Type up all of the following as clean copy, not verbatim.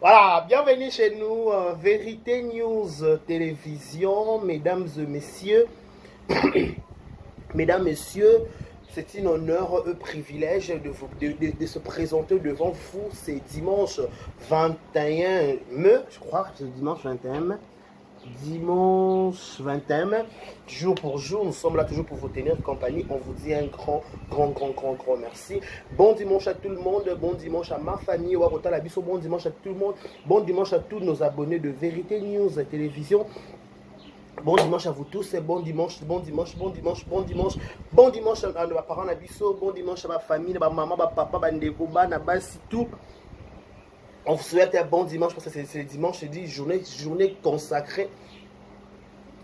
Voilà, bienvenue chez nous, Vérité News Télévision, mesdames et messieurs. Mesdames, messieurs, c'est un honneur, un privilège de se présenter devant vous. C'est dimanche 21 mai, je crois, c'est dimanche 21 mai. Dimanche 21 mai, jour pour jour, nous sommes là toujours pour vous tenir compagnie. On vous dit un grand merci. Bon dimanche à tout le monde, bon dimanche à ma famille, bon dimanche à tout le monde, bon dimanche à tous nos abonnés de Vérité News Télévision. Bon dimanche à vous tous, bon dimanche, bon dimanche, bon dimanche, bon dimanche, bon dimanche à nos parents, bon dimanche à ma famille, à ma maman, à ma papa, à ndeko, à tout. On vous souhaite un bon dimanche parce que c'est le dimanche, c'est dit journée consacrée.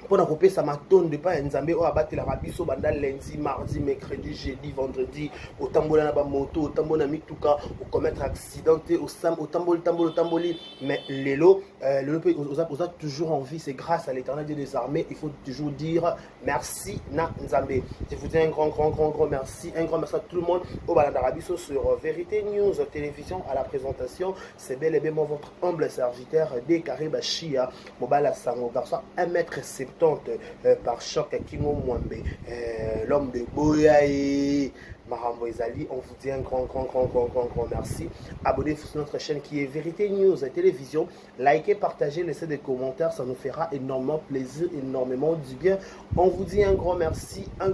Pour nous couper ça m'attend de pas Nzambe o abattre la rabiso banda lundi, mardi, mercredi, jeudi, vendredi, au tambola na ba moto, au tambola mituka, au commettre accidenté, au tamboli, mais lelo on a toujours envie, c'est grâce à l'Éternel Dieu des armées, il faut toujours dire merci na Nzambe. Je vous dis un grand merci, un grand merci à tout le monde au balanda rabiso sur Vérité News Télévision à la présentation, c'est bel et bien votre humble serviteur Décaré Bachia, Mobala Sango garçon 1m70 par choc Kingo Mwambe, l'homme de Boyae Marambo Ezali. On vous dit un grand merci. Abonnez-vous sur notre chaîne qui est Vérité News Télévision. Likez, partagez, laissez des commentaires, ça nous fera énormément plaisir, énormément du bien. On vous dit un grand merci à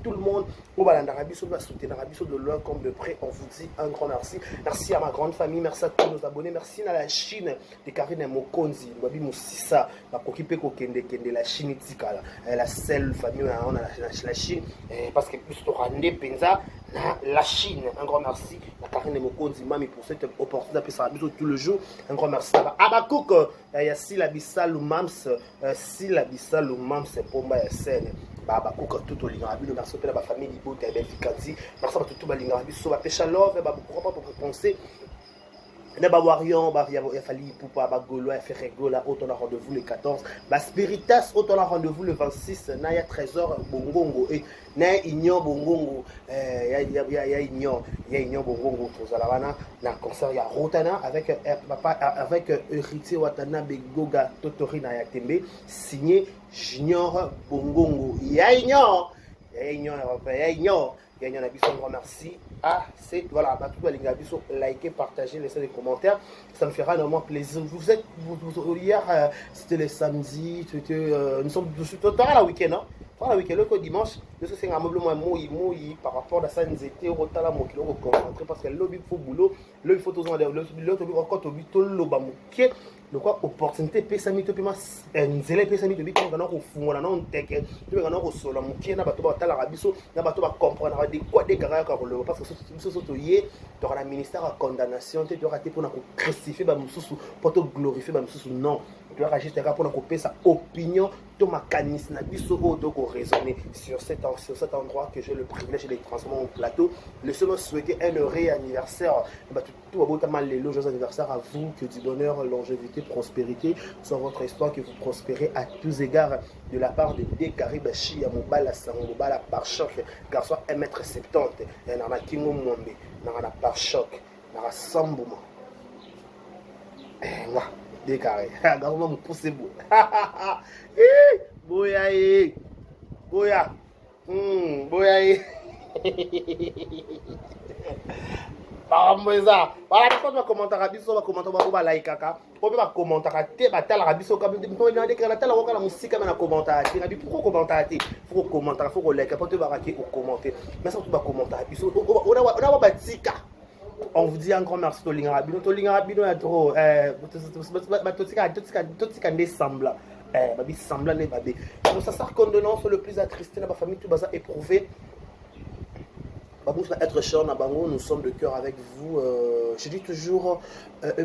tout le monde. Au Balandarabiso, de loin comme de près, on vous dit un grand merci. Merci à ma grande famille, merci à tous nos abonnés, merci à la Chine de Karine Mokonzi, Babi Moussissa, la Kokipe Kokende, la Chine Tikala, la seule famille, on a la Chine, parce que plus de rendre Penza, la Chine, un grand merci. La Karine Mokonzi, Mami, pour cette opportunité de faire tout le jour. Un grand merci. Abakouk, il y a Sila Mams, Pomba Yassene. Abakouk, tout au Lingarabi, merci à la famille Libo, Fikati, merci à tout le Lingarabi, sur la pêche à l'or, pourquoi pas pour penser. Il y a fallu pour pas Golo, Ferregola, autant a rendez-vous le 14. Spiritas, autant a rendez-vous le 26. Il y a Trésor Bongongo et Naya Ignon Bongongo. Il y a Ignon Bongongo. Na concert, il y a Rotana avec Héritier Watana Begoga Totori Nayatembe, signé Junior Bongongo. Il y a Ignon. Un grand merci. C'est voilà, likez, partagez, laissez des commentaires, ça me fera énormément plaisir. Hier, c'était le samedi, nous sommes la week-end, hein? La week-end, le dimanche, c'est un meublement mouillé par rapport à ça, nous étions au talent, qui l'ont concentré parce que l'objet faut boulot, il faut toujours l'autre encore au but, le quoi opportunité pesami to pima nzela pesami to bikonga na ko fungola na onteke to be na ko sola mukie na bato ba tala rabiso na bato ba comprendre de quoi de gara ka ko parce que so to yé to na ministère à condamnation te to raté pour na ko crucifier ba mususu pour to glorifier ba mususu non tu vas juste pour na ko pesa opinion to makanisme na biso o to ko raisonner sur cet endroit que j'ai le privilège de transformer en plateau. Laissez-moi souhaiter un heureux anniversaire tout les joyeux anniversaire à vous, que du bonheur, longévité, prospérité sur votre histoire, que vous prospérez à tous égards de la part de Décaré Bachi, à Mobala Sangobala par choc, garçon 1m70, et n'a Kingo Mwambe, n'a par choc, n'a Sambouma. Décaré, garçon me pousse beau. Boya, Boya, Boya. Voilà, quand tu commenter à biso, va commenter à like kaka. On peut pas commenter à te battre à biso comme on a dit que la telle la musique comme un commentaire. Pourquoi commenter à te? Faut commenter, faut like, pas te baraquer ou commenter. Mais ça tu vas commenter à biso. On a batika. On vous dit un grand merci to Lingarabi. To Lingarabi no ya trop totika décembre. Babi semblant ne babi. Donc ça sert condolence le plus attristé dans ma famille tout baza éprouvé. Être cher na bango, nous sommes de cœur avec vous. Je dis toujours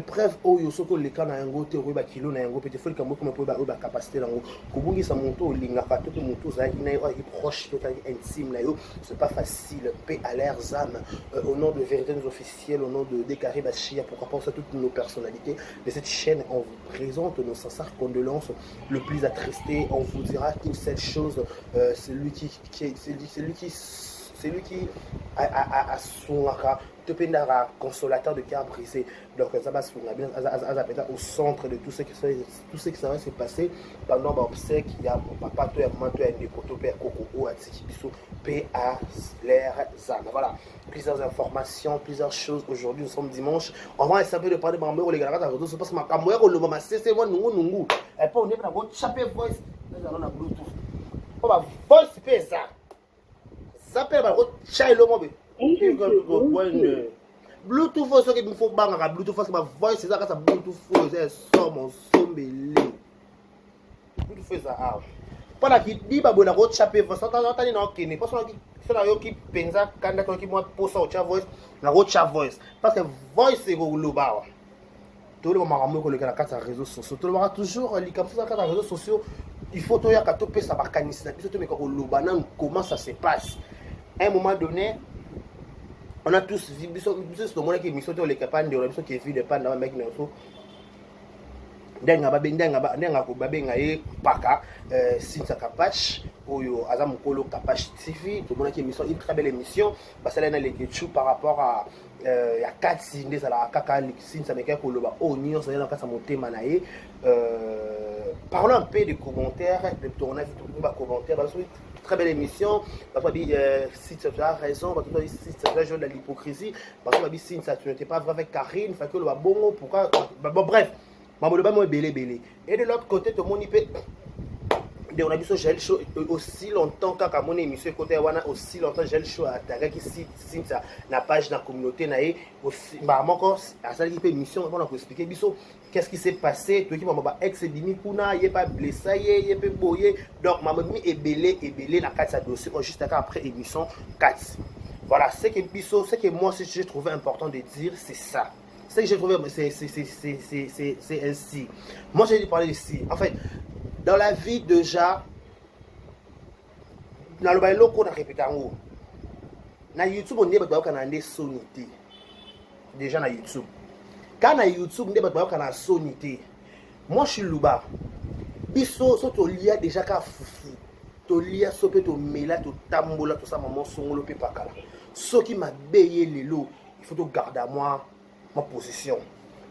preuve au yosoko le kana yango te roba kilo na yango peut-être faut que moi comme pour ba capacité nango kubungi sa monto linga ka to monto za ina yo proche total intime na yo, c'est pas facile. Paix à leurs âmes au nom de Vérité News officielle, au nom de Décaré Bachia, pourquoi pas toutes nos personnalités de cette chaîne, on vous présente nos sincères condoléances le plus attristé. On vous dira qu'une seule chose, celui qui c'est lui qui a son consolateur de cœur brisé. Donc ça va au centre de tout ce qui va se passer pendant l'obsèque. Il y a mon papa, toi, maman, toi, Ndekoto, père Coco, Atikibiso, PA, l'air, Zam. Voilà, plusieurs informations, plusieurs choses. Aujourd'hui, nous sommes dimanche. On va essayer de parler de Bambou, les gars, parce que ma camoire, le moment, c'est moi, nous. Et puis on est pour chaper voice. Nous allons Bluetooth. On va voice, c'est ça. Ça peut être chai le mobile. Bluetooth faut que il faut banga Bluetooth parce que ma voix c'est ça quand ça Bluetooth faut c'est son mon sombelé. Bluetooth ça ah. Pendant qu'il dit ba bona ko chaper voix ça tant ni na kene parce que ça yo qui pensa quand quand qui moi pour ça au voice na ko chat voice parce que voice c'est go loba. Tout le monde ko le kana kata réseaux sociaux tout le monde toujours li comme ça kata réseaux sociaux il faut to ya ka to pesa ba kanisa biso to me ko loba na comment ça se passe. À un moment donné on a tous vu, le monde qui est mis sur les capanes de l'homme qui est vu de pan dans le mec, ndenga paka Sinsa Kapash oyo aza mukolo Kapash TV tout le monde qui est mis une très belle émission parce que là il y a par rapport à ya katsi ndeza la kaka Sinsa meka ko loba onyo ça dans kasa motema na ye parlons un peu de commentaires de tournage tout ba commentaires parce que très belle émission papa dit si tu as raison parce que si tu as joué de l'hypocrisie parce que si tu n'étais pas vrai avec Karine fait que le bon pourquoi bon bref et de l'autre côté tout le monde peut on a vu ce gel show aussi longtemps qu'à mon émission côté wana aussi longtemps gel show à taga qui si ça la page dans la communauté na aussi bah encore à ça qui fait émission on a expliquer biso qu'est-ce qui s'est passé toi qui m'a ex dimi kuna il est pas blessé il est pas boyé donc m'a mis ébélé na quatre dossier juste après émission 4 voilà ce que biso ce que moi j'ai trouvé important de dire c'est ça. Ce que j'ai trouvé c'est ainsi moi j'ai parlé ici en fait dans la vie déjà dans le bail loko na répéter en haut na YouTube on dit ba ka na ndé sonité déjà na YouTube quand na YouTube ndé ba ka na sonité moi je suis luba biso so to lia déjà ka fufu to lia so pe to mela to tambola to ça maman songolo pe pakala ce qui m'a payé lelo il faut to garder à moi ma position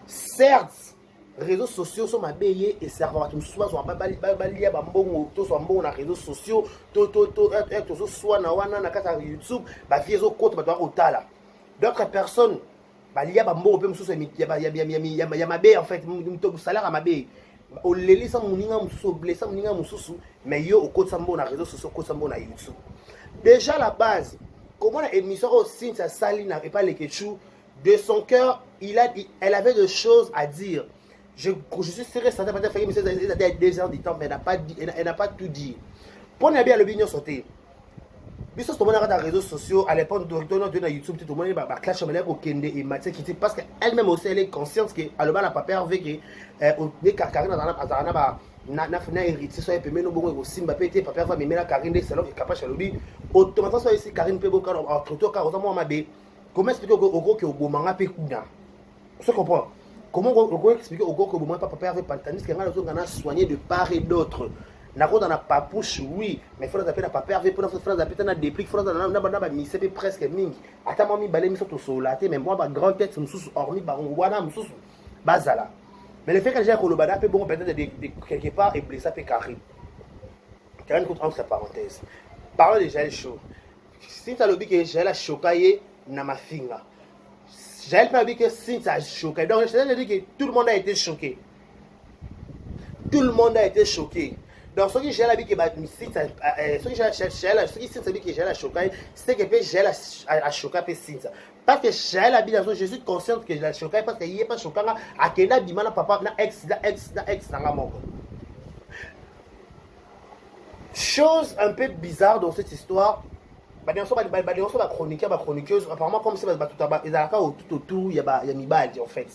certes réseaux sociaux sont ma payé et servent tout soit soit balia bambongo to soit bon na réseaux sociaux to soit na wana na kata YouTube ba viezo compte ba doit otala d'autres personnes balia bambongo pe mususu ya mabe en fait to salaire à mabe o leli sa muninga mususu blessa muninga mususu mais yo au compte sambo na réseaux sociaux compte sambo na YouTube déjà la base comment la émission aussi ça sali na pas les ketchou de son cœur elle avait des choses à dire. Je suis sûr que ça n'a pas fait 2 heures de temps, mais elle n'a pas tout dit. Pour ne bien le bien sauter. Biso tout le monde a des réseaux sociaux à l'époque de YouTube tout le monde va clash au au Kende et Mathieu qui parce qu'elle-même aussi elle est consciente que à le bas la pas perdu que au des Karine na hérité soit peu no bongo aussi Mbappé était pas perdu mais la Karine c'est là qui capable chez lui automatiquement soit ici Karine peut beaucoup entre toi car moi mabe comment expliquer au gros que au bomanga pe kuna ça comprend. Comment on expliquer au gars que moi papa avait pantanis qui a soigné de part et d'autre. Na ko dans la papouche oui, mais il faut appeler la papa avait pour faire appeler na déplique, faut na misé presque mingi. Ata mami balé mi soto solaté mais moi ba grand tête mususu hormis ba wana mususu bazala. Mais le fait que j'ai kolobada peut bon peut-être de quelque part et blessé pe Karim. Karim entre parenthèses. Parole de gel chaud. Si tu as le que j'ai la chocaillé na ma finga. J'ai pas dit que si ça a choqué. Donc, je dis que tout le monde a été choqué. Tout le monde a été choqué. Donc, ce que j'ai la vie que si ça ce qui c'est que j'ai la choqué, c'est que j'ai la choqué pe si ça. Parce que j'ai la vie dans je suis consciente que j'ai la choqué parce qu'il est pas choquant à Kenda Bimana papa na ex dans la mort. Chose un peu bizarre dans cette histoire. Ba chroniqueuse apparemment comme c'est tout ezalaka tout autour il y a mibali en fait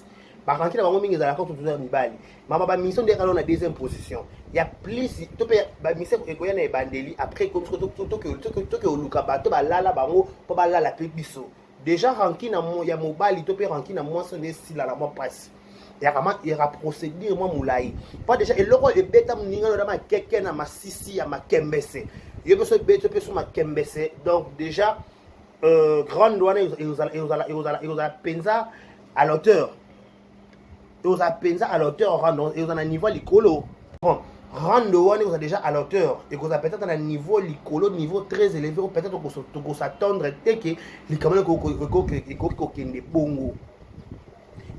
ba ranki na bango mingi ezalaka tout autour ya mibali mama ba mission de kala na deuxième position il y a plus to pe ba mission ekoya na ebandeli après comme to oluka ba to ba lala bango po ba lala pe biso déjà ranki na mo ya mobali to pe ranki na moi son si la moi passe il y a procédure moi moulai pas déjà et loko e beta mninga na ma keke na masisi ya makembese. Je me suis bête sur ma kembese. Donc déjà, grande douane et aux penza à l'auteur. Et aux penza à l'auteur et aux niveau licolo. Bon, grande douane vous a déjà à l'auteur et vous a peut-être un niveau licolo, niveau très élevé, ou peut-être qu'on s'attendre que les camarades qui bongo.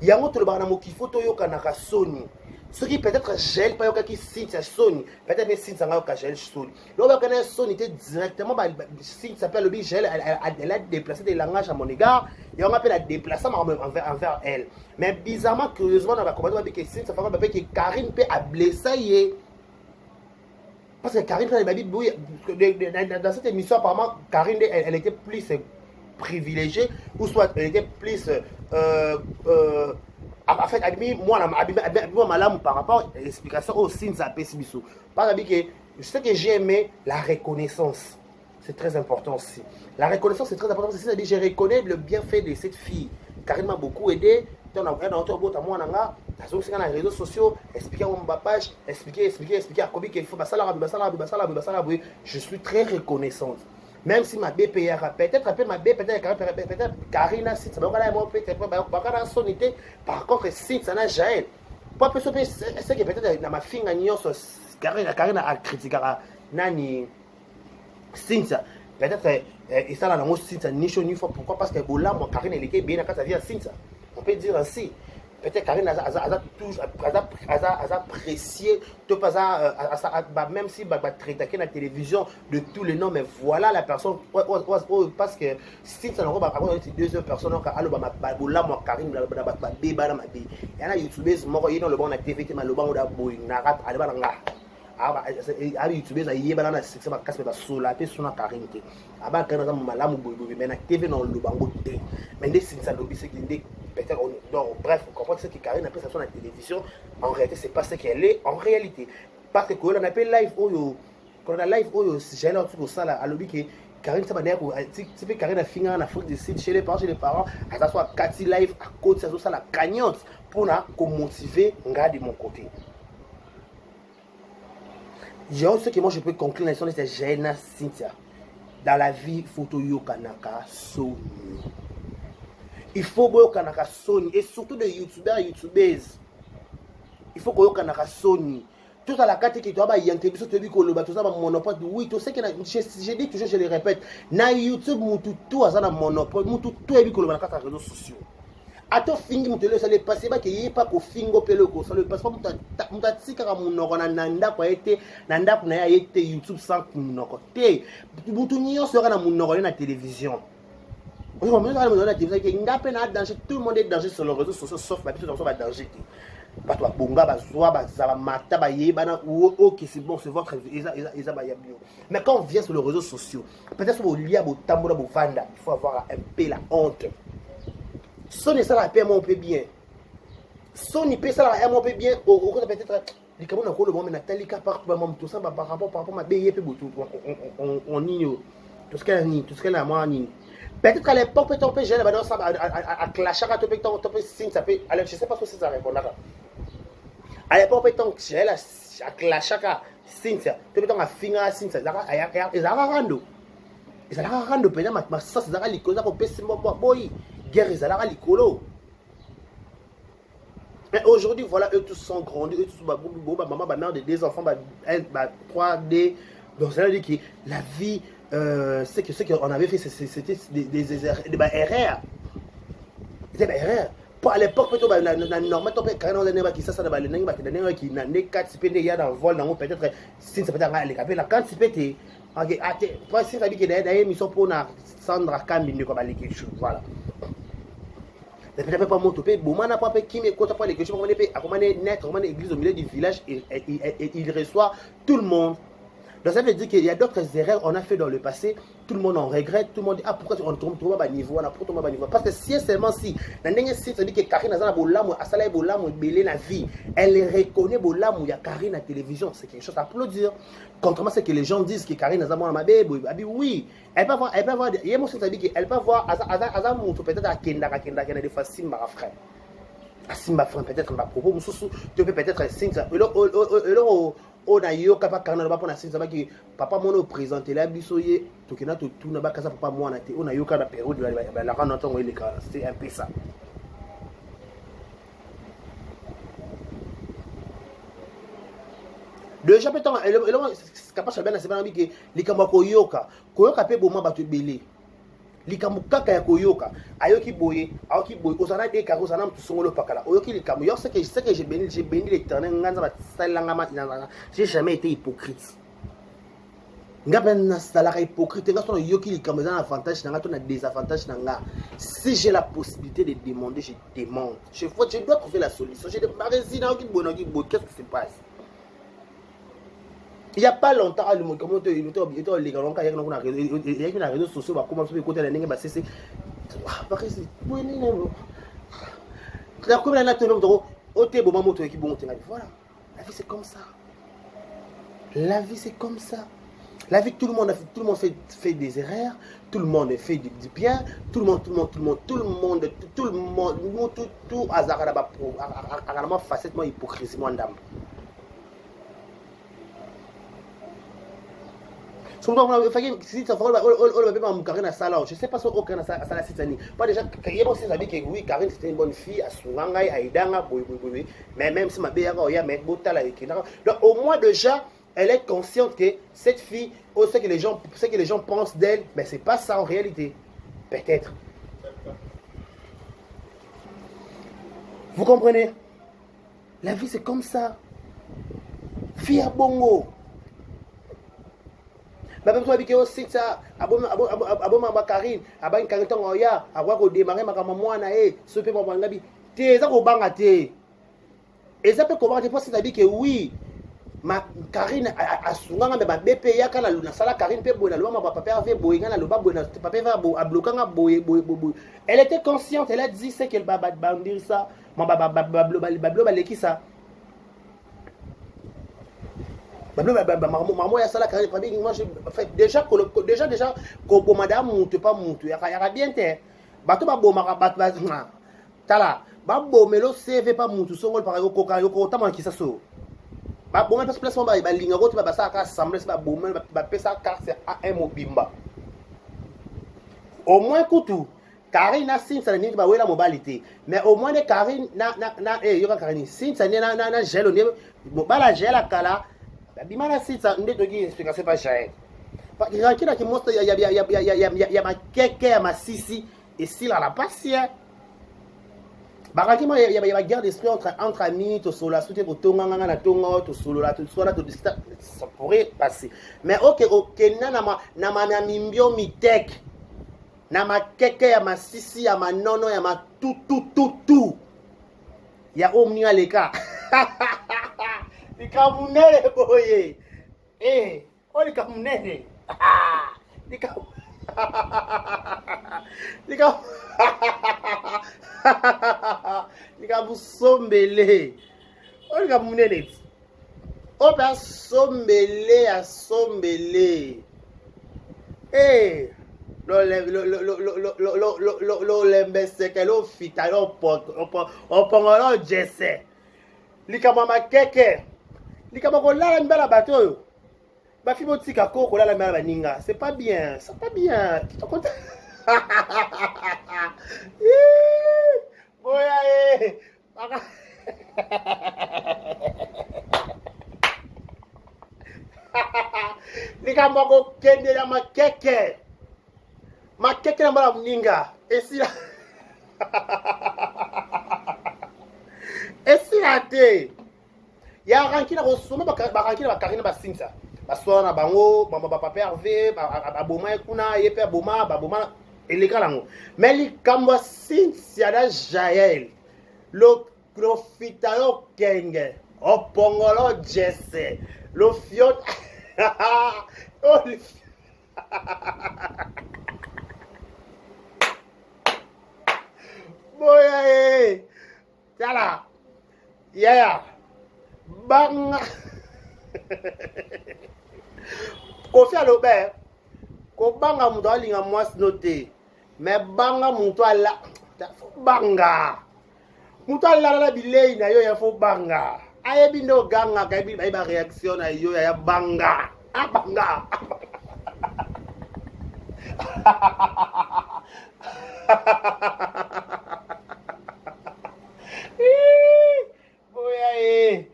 Il y a un autre barnamo qui faut toyoka na Sony. Ce qui peut-être gèle pas yoka qui signe Sony, peut-être mais signe ça yoka gèle Sony. Là on Sony était directement signe s'appelle le gel, elle a déplacé des langages à mon égard et on appelle la déplacer envers elle. Mais bizarrement curieusement on va comprendre que signe ça fait que Karine peut a blessé parce que Karine dans cette émission apparemment Karine elle était plus privilégiée ou soit elle était plus en fait, moi, madame, par rapport à l'explication au signe ça pèse bisou. Parce que je sais que j'ai aimé la reconnaissance. C'est très important aussi. La reconnaissance, c'est très important. C'est-à-dire que je reconnais le bienfait de cette fille. Karine m'a beaucoup aidé. On a un autre bout à moi, sur les réseaux sociaux, expliquer mon page, expliquer à Kobi qu'il faut je suis très reconnaissante. Même si ma BPR peut-être ma peut-être Karina si ça va peut-être sonité par contre si ça n'a jamais pas peut c'est que peut-être na ma finga nyonso Karina a critiqué nani Cynthia peut-être et ça là dans Cynthia ni chaud ni fort pourquoi parce que là moi Karina elle était bien quand ça vient Cynthia on peut dire ainsi. Peut-être Karine a apprécié même si traité la télévision de tous les noms, mais voilà la personne parce que si ça n'a pas deuxième personne Karine il y a YouTubers moi dans le bon la TV qui m'a le bon YouTubers a yé banana c'est ma casse ba sola pe sona Karine te aba kana za malamu boy mais na TV non le bango te mais des ça lobi c'est peut-être donc bref vous comprenez ce que Karine après ça sur la télévision en réalité c'est pas ce qu'elle est en réalité parce que quand on appelle live oyo quand on a live oyo j'ai là tout ça là à lobi que Karine ça manière tu peux Karine a fini en Afrique du Sud chez les parents à ça soit Cathy live à côté ça la cagnotte pour na motiver ngadi de mon côté. J'ai ce que moi je peux conclure la de cette jeune Cynthia. Dans la vie, il faut que Yokanaka Sony. Il faut que Yokanaka Sony. Et surtout des youtubeuses. Il faut que Yokanaka Sony. Tout à la carte qui doit y interview, tu dis que le bateau ça va monopole. Oui, tu sais que j'ai dit toujours, je le répète. Na YouTube, tout a un monopole. Tout est dit que le bateau sur les réseaux sociaux. Ato fingi mutelo ça le passé ba ke pas ko fingo pelo ko ça le passe pas muta tika mon na nanda ko ete nanda ko na ete YouTube sans munoko te mutu nyo sera na munoko na télévision on va mettre na télévision que ngape na danger tout le monde est danger sur les réseaux sociaux sauf ba tout dans ba danger ba toi bonga ba zoa ba za mata ba yeba na OK c'est bon c'est votre isa ba yabio mais quand on vient sur les réseaux sociaux peut-être au lia bo tambola bo vanda il faut avoir un peu la honte. Sony ça la paie mon peu bien. Sony paie ça la mon peu bien. Au côté peut-être les cameroun encore le moment Nathalie par tout ça par rapport ma BIE peu on ignore tout ce qu'elle a moi ni. Peut-être qu'à l'époque peut on peut gérer dans ça à clasher à topé signe ça peut alors je sais pas si ça répond là. À l'époque peut on gérer à clasher à signe ça peut on à finir signe ça ils a rando peut-être ma ça ça les causes pour passer boy. Guerre ezalaka likolo. Mais aujourd'hui voilà eux tous sont grandis eux tous maman mère de deux enfants 3D donc ça veut dire que la vie ce qu'on avait fait c'était des erreurs c'était erreurs pour à l'époque peut-être na normal to peut quand on est qui ça na le nanga qui na ne 4 pende ya dans vol dans peut-être si ça peut être les capé la quand tu pété OK até toi si ça dit que d'ailleurs mission pour na Sandra Kambi ne ko ba quelque chose voilà. Peut-être pas mon topé, bon, on n'a pas qui me compte pas les questions, on est à comment naître, comment église au milieu du village et il reçoit tout le monde. Donc ça veut dire qu'il y a d'autres erreurs qu'on a fait dans le passé, tout le monde en regrette, tout le monde dit ah pourquoi on tombe à niveau, on a pour tomber à niveau. Parce que si seulement si, la dernière site ça dit que Karine Azana Bolam, Asala Bolam, belé la vie, elle reconnaît Bolam, il y a Karine à la télévision, c'est quelque chose à applaudir. Contrairement à ce que les gens disent que Karine Azana ma bébé, oui, elle peut voir, il y a mon site dit qu'elle peut voir Azana peut-être à Kenda des fois Simba frère. À Simba frère peut-être à propos, tu peux peut-être Cynthia, on a yo kapa kana ba pona sinza ba ki papa mono présenter la biso ye to kena to tuna ba kasa papa mwana te on a yo kana période la kana ntongo ile ka c'est un peu ça. Déjà peut-être c'est capable de bien c'est que likambo koyoka pe boma batu belé likambo kaka ya koyoka ayoki boye osana de karo osana mtu songolo pakala oyoki likambo yo c'est que j'ai béni l'éternel nganza ba salanga ma j'ai jamais été hypocrite ngaba na salaka hypocrite ngaso yoki likambo za avantage na ngato na désavantage na nga si j'ai la possibilité de demander je demande je dois trouver la solution j'ai des magasins qui bon qu'est-ce qui se passe. Il n'y a pas longtemps, le monde comment il était les gars, il y a une réseau social, va commencer à côté de la ligne, c'est parce que c'est la comme la nature de bon moto qui bon voilà. La vie c'est comme ça. La vie c'est comme ça. La vie tout le monde fait des erreurs, tout le monde fait du bien, tout le monde tout hasard là-bas pour à facilement hypocrisie moi d'âme. Je ne sais pas si aucun ça pas déjà oui Karine c'était une bonne fille mais même si ma belle donc au moins déjà elle est consciente que cette fille ce que les gens pensent d'elle mais c'est pas ça en réalité peut-être vous comprenez la vie c'est comme ça fille à bongo. Bah même toi avec aussi ça aboma Karine abani Karine tongo ya akwa ko démarrer makama mwana ce peut pas bangabi te za ko banga te et ça peut comment te penser d'abi que oui ma Karine asunga ngamba BP ya kana luna sala Karine pe bona lwa papa ave boyinga na loba bona papa va bloquer boye elle était consciente elle a dit c'est qu'elle va dire ça ma ba leki ça maman ya sala Karine pabi moi je fait déjà ko madame monte pas monte ya bien te bato ba boma ba tala ba bomelo CV pas monte songol par ko tama ki ça so ba boma place ba linga ko ba sa ka assemblée ba bomelo ba pesa carte à un mobimba au moins kutu Karine na sin ça ni ba wela mobilité mais au moins de Karine na yoka Karine sin ça na gel ne ba la gel kala bimana sita ndeto ki explication pas jae kila kimosta ya makeke ya masisi et si la pasia barakima ya guerre d'esprit entre amis to solo la soute pour tonganga na tongo to solo la to sola to ça pourrait passer mais OK na ma mimbio mitek na makeke ya masisi ya manono ya ma tout ya omni aleka Likamunene boye. Likamunene. Likabusombele. Likamunene. Opa sombele. Lo lembese ke lo fita lo opongolo jese. Likamama keke. Likama la mbala bato yo. Ba fi botika ko la mbala baninga. C'est pas bien, c'est pas bien. Tu te comptes? Boya Likama ko kende la makeke. Makeke na mbala baninga. Et si la Et si la te ya rankina ko soma ba rankina ba Karine ba sinsa ba sona na bango ba papa Hervé ba boma kuna yepe boma ba boma elekalango mais li kamba sinsa da Jael lo profitalo kenge opongolo jesse lo fiot boya tala yeah bang Kofi Alobe ko banga muto alinga mwasi note mais banga muto ala fo banga muto ala la bilei na yo ya fo banga ayebi ndo ganga kayebi ba réaction na yo ya banga abanga boya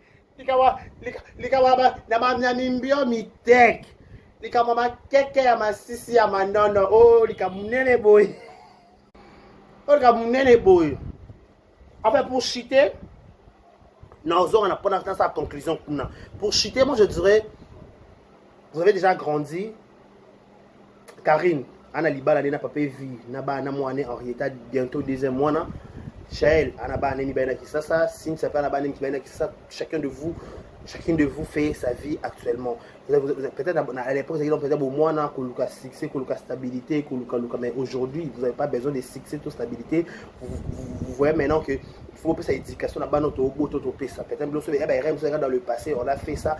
likawa na mimbio mitek likawa makeke ya masisi ya mandono oh likamunene boy oh likamunene boy enfin pour chuter non on a pas sa conclusion pour chuter moi je dirais vous avez déjà grandi Karine ana libala na papa vie na ba na moane Henrietta bientôt deuxième mois na Chael ana ba neni ba na kisasa sin ça pas na ba neni ba na kisasa chacun de vous fait sa vie actuellement peut-être à l'époque vous avez peut-être au moins na koluka succès koluka stabilité koluka mais aujourd'hui vous n'avez pas besoin de succès ou stabilité vous voyez maintenant que il faut passer éducation là-bas notre auto ça peut-être dans le passé on a fait ça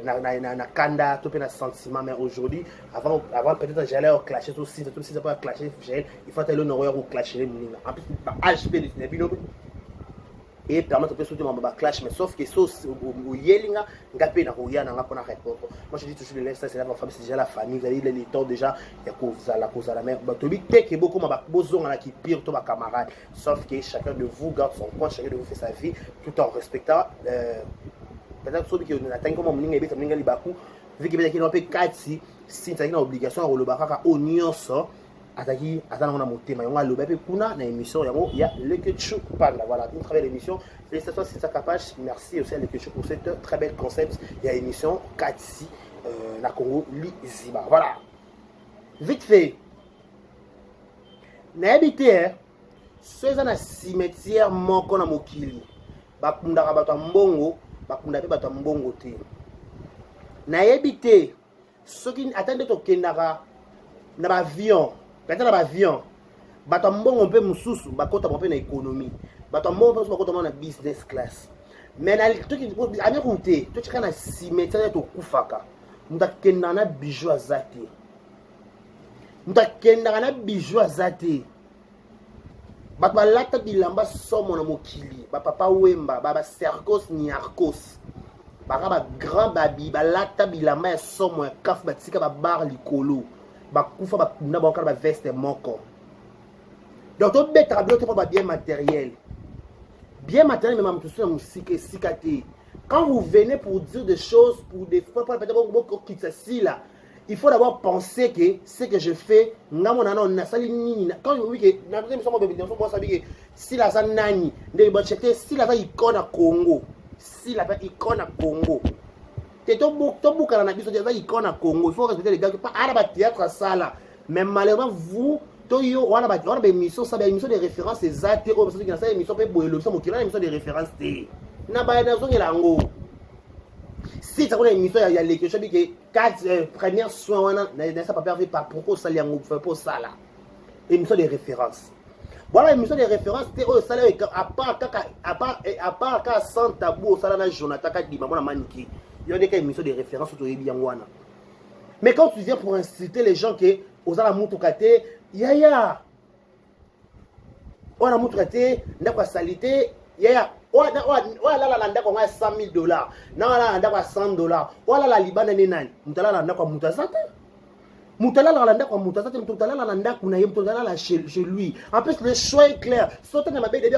na kanda tout na sentiment mais aujourd'hui avant peut-être j'allais au clasher tout si ça pas clasher il faut aller au clasher en plus HP de et permettre de sauter ma clash mais sauf que sauce au yelinga ngapé na koyana ngapona répondre moi je dis toujours les c'est la famille c'est déjà la famille vous avez les temps déjà il y a cause à la mère bah tobi que beaucoup ma bozonga na qui pire to ba camarade sauf que chacun de vous garde son coin chacun de vous fait sa vie tout en respectant peut-être celui qui n'atteint comme mninga ebeta mninga libaku vu que peut-être qu'il n'a pas kati si ça une obligation à le baka au nyonso ataki atana na motema yonga loba pe kuna na émission yango ya le ketchup panda voilà une très belle émission félicitations c'est ça capage merci aussi à le ketchup pour cette très belle concept il y a émission Katsi na Congo Liziba voilà vite fait na habité ceux na cimetière moko na mokili bakundaka bato mbongo bakunda pe bato mbongo te na habité soki atende to kendaka na ba avion peut-être na avion bato mbongo mpe mususu bakota mpe na économie bato mbongo mpe bakota na business class mais na to ki anya koute to tika na cimetière to kufaka mutakenda na bijou azate mutakenda na bijou azate bato balata bilamba somo na mokili ba papa wemba ba Sergos Niarchos baka ba grand babi balata bilamba ya somo ya kafu batika ba bar likolo bakufa bakunda bakala ba veste moko donc to betaka biloko pour ba bien matériel mais même tout ça musique sikate quand vous venez pour dire des choses pour des fois peut-être beaucoup qui ça là il faut d'abord penser que ce que je fais na sali nini quand oui que na deuxième somo bébé on savoir que si la za nani ndé ba checker si la va icône à Congo si la va icône à Congo to bukana na biso déjà icône à Congo il faut respecter les gars que pas à théâtre ça là mais malheureusement vous toyo wana ba émission ça ba émission de référence exacte au parce que na ça émission pe boyelo ça mokila émission de référence té na ba na zongela ngo si ça une émission il y a les questions que quatre premières soins wana na ça pas perdu par pourquoi ça liango pour ça là émission de référence voilà émission de référence té au salaire à part ka sans tabou ça là na Jonathan Kadima mona maniki il y a des émissions de référence autour de Yangwana. Mais quand tu viens pour inciter les gens que aux ala mutukate, yaya, on a mutukate, ndakwa salité, yaya, la ndakwa nga $100,000, na la ndakwa $100, la libana nenani, mutala la ndakwa mutazate. Mutala la ndakwa mutazate, mutala la ndakwa na mutala la chez lui. En plus le choix est clair. Sauter na mabe de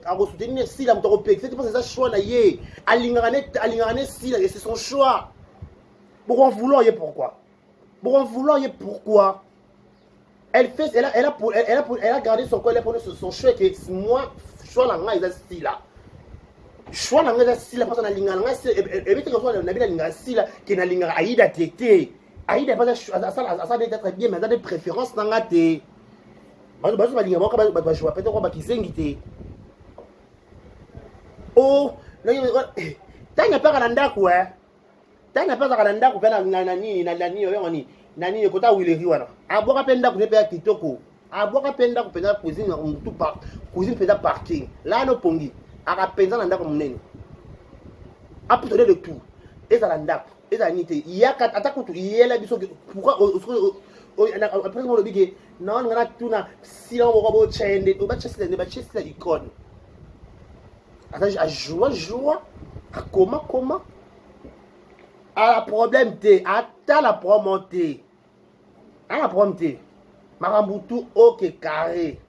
à soutenir si la mutoko pek. C'est pas ça choix na yé. Alingane si c'est son choix. Pourquoi vouloir yé pourquoi? Pourquoi vouloir yé pourquoi? Elle a gardé son corps, elle a pris son choix que moi choix la nga si là. Choix la nga si la parce na lingana nga si et bien que soit na bila linga si là qui na linga aïda tété. Aïda pas ça d'être bien mais dans des préférences na nga té. Bazo ba linga mo ka ba choix peut-être ba kizengi té. Oh, tanga pa kana ndako tanga pa kana ndako pe na nani yo ngani nani ko ta wileri wana aboka pe ndako ne pe kitoko aboka pe ndako pe na cuisine na mutu pa cuisine pe da parking là no pongi aka penza na ndako munene apito de tout eza la ndako eza nité yaka atakutu yela biso pourquoi après on le bige non ngana tuna si on va bo chende o ba chesila ne ba chesila icône ata a joie Comment? Ah, la problème t'es. Attends la problème t'es. Ah, la problème t'es. Marambutu, ok, carré.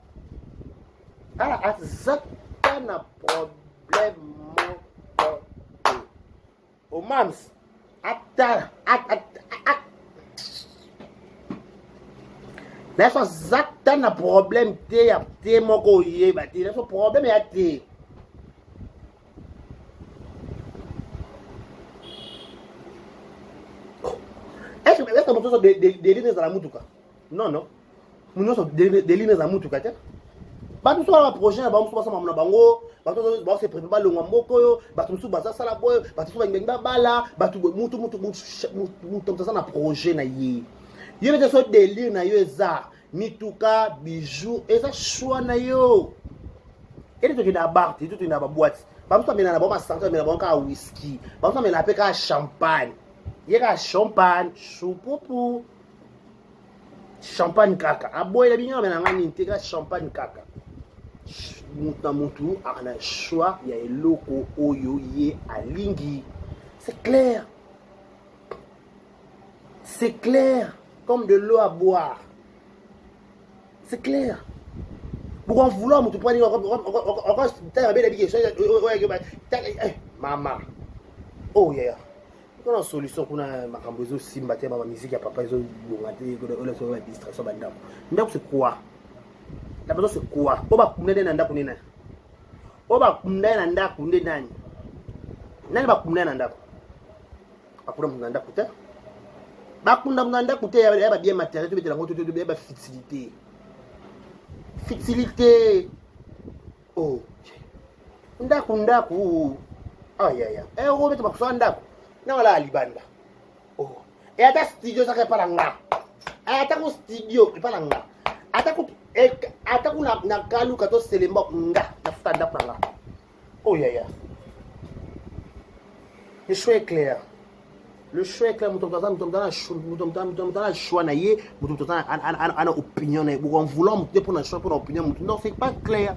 Ah, ça, na problème. Oh, mams. Attends. Laisse-moi zata na problème te ya te moko yeba te. Laisse-moi problème ya te. Est-ce que mon sont des lignes dans la mutuka? Non. Nous sommes des lignes dans la mutuka. Bah nous sommes à la prochaine, bah nous sommes ensemble na bango, bah nous se préparer le ngamboko yo, bah nous sommes baza sala boy, bah nous sommes benga bala, bah tout mutu na projet na yé. Yo veut dire des lignes na yo eza mituka bijoux et ça choix na yo. Et tout est dans bar, tout est dans boîte. Bah nous sommes na ba santé, na ba ka whisky. Bah nous sommes na pe ka champagne. Yera champagne, choupoupou. Champagne kaka. Aboy la binya na ngani intégrer champagne kaka. Mutu a un choix, il y a un loco oyo ye alingi. C'est clair. C'est clair. Comme de l'eau à boire. C'est clair. Pourquoi vouloir mutu prendre encore maman. Oh yeah. Kuna solution kuna makambo zo simba te ba musique ya papa zo bongate ko la distraction bandako. Ndako c'est quoi? La besoin c'est quoi? Oba kumnede na ndako nina. Oba kumnede na ndako nde nani? Nani ba kumnede na ndako? Akuna mna ndako te. Ba kunda mna ndako te ya ba bien matériel to betela ngoto to ba facilité. Facilité. Oh. Ndako. Aya. Ro beta ba kuswa ndako. Na wala alibanda. Oh. E ata studio ça pas nga. Ata ko studio pas nga. Ataku na kalu kato selemba nga na futa pranga. Oh yeah. Le choix est clair. Mutomtana choix na ye, mutomtana ana opinion na ye. En voulant mutomtana choix pour opinion, non c'est pas clair.